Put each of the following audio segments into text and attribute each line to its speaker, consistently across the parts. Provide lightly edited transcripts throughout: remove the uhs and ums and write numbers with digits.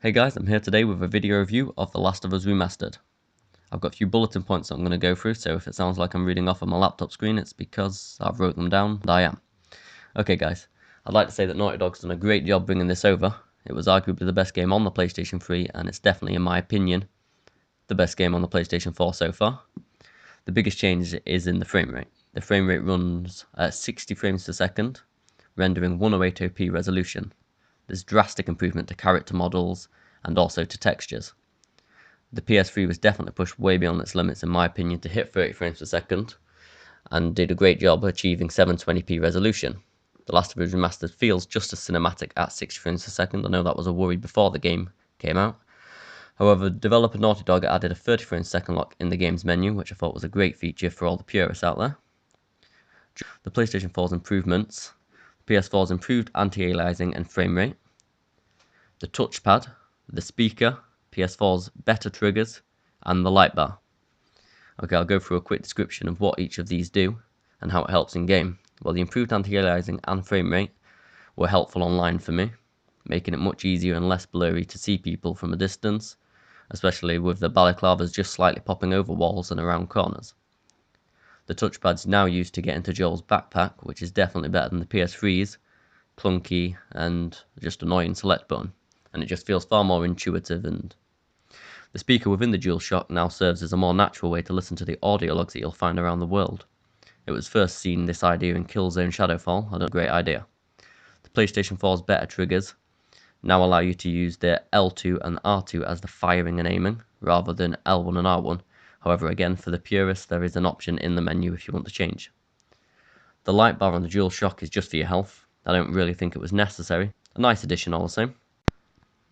Speaker 1: Hey guys, I'm here today with a video review of The Last of Us Remastered. I've got a few bulletin points that I'm going to go through, so if it sounds like I'm reading off on my laptop screen, it's because I've wrote them down, and I am. Okay guys, I'd like to say that Naughty Dog's done a great job bringing this over. It was arguably the best game on the PlayStation 3, and it's definitely, in my opinion, the best game on the PlayStation 4 so far. The biggest change is in the frame rate. The frame rate runs at 60 frames per second, rendering 1080p resolution. There's drastic improvement to character models and also to textures. The PS3 was definitely pushed way beyond its limits in my opinion to hit 30 frames per second and did a great job achieving 720p resolution. The Last of Us Remastered feels just as cinematic at 60 frames per second. I know that was a worry before the game came out. However, developer Naughty Dog added a 30 frames per second lock in the game's menu, which I thought was a great feature for all the purists out there. The PlayStation 4's improvements, PS4's improved anti-aliasing and frame rate, the touchpad, the speaker, PS4's better triggers, and the light bar. Okay, I'll go through a quick description of what each of these do and how it helps in game. Well, the improved anti-aliasing and frame rate were helpful online for me, making it much easier and less blurry to see people from a distance, especially with the balaclavas just slightly popping over walls and around corners. The touchpad's now used to get into Joel's backpack, which is definitely better than the PS3's clunky and just annoying select button, and it just feels far more intuitive. And the speaker within the DualShock now serves as a more natural way to listen to the audio logs that you'll find around the world. It was first seen this idea in Killzone Shadowfall, a great idea. The PlayStation 4's better triggers now allow you to use the L2 and R2 as the firing and aiming, rather than L1 and R1. However, again, for the purists, there is an option in the menu if you want to change. The light bar on the DualShock is just for your health. I don't really think it was necessary. A nice addition all the same.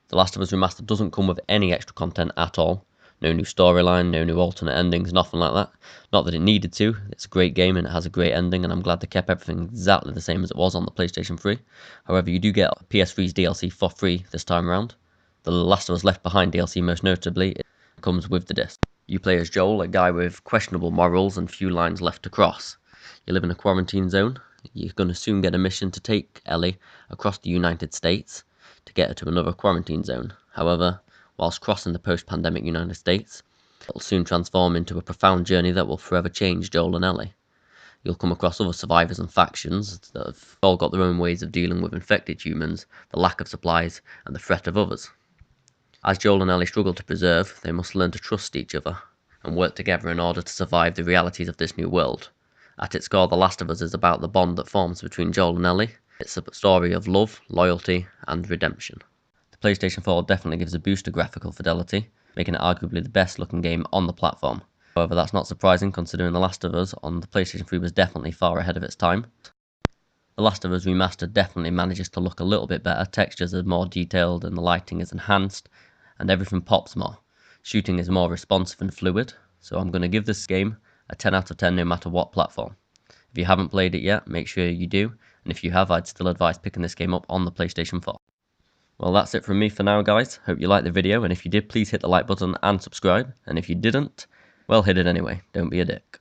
Speaker 1: The Last of Us Remastered doesn't come with any extra content at all. No new storyline, no new alternate endings, nothing like that. Not that it needed to. It's a great game and it has a great ending, and I'm glad they kept everything exactly the same as it was on the PlayStation 3. However, you do get PS3's DLC for free this time around. The Last of Us Left Behind DLC, most notably, it comes with the disc. You play as Joel, a guy with questionable morals and few lines left to cross. You live in a quarantine zone. You're going to soon get a mission to take Ellie across the United States to get her to another quarantine zone. However, whilst crossing the post-pandemic United States, it will soon transform into a profound journey that will forever change Joel and Ellie. You'll come across other survivors and factions that have all got their own ways of dealing with infected humans, the lack of supplies, and the threat of others. As Joel and Ellie struggle to preserve, they must learn to trust each other and work together in order to survive the realities of this new world. At its core, The Last of Us is about the bond that forms between Joel and Ellie. It's a story of love, loyalty, and redemption. The PlayStation 4 definitely gives a boost to graphical fidelity, making it arguably the best looking game on the platform. However, that's not surprising considering The Last of Us on the PlayStation 3 was definitely far ahead of its time. The Last of Us Remastered definitely manages to look a little bit better. Textures are more detailed and the lighting is enhanced, and everything pops more. Shooting is more responsive and fluid, so I'm going to give this game a 10 out of 10 no matter what platform. If you haven't played it yet, make sure you do, and if you have, I'd still advise picking this game up on the PlayStation 4. Well, that's it from me for now, guys. Hope you liked the video, and if you did, please hit the like button and subscribe, and if you didn't, well, hit it anyway. Don't be a dick.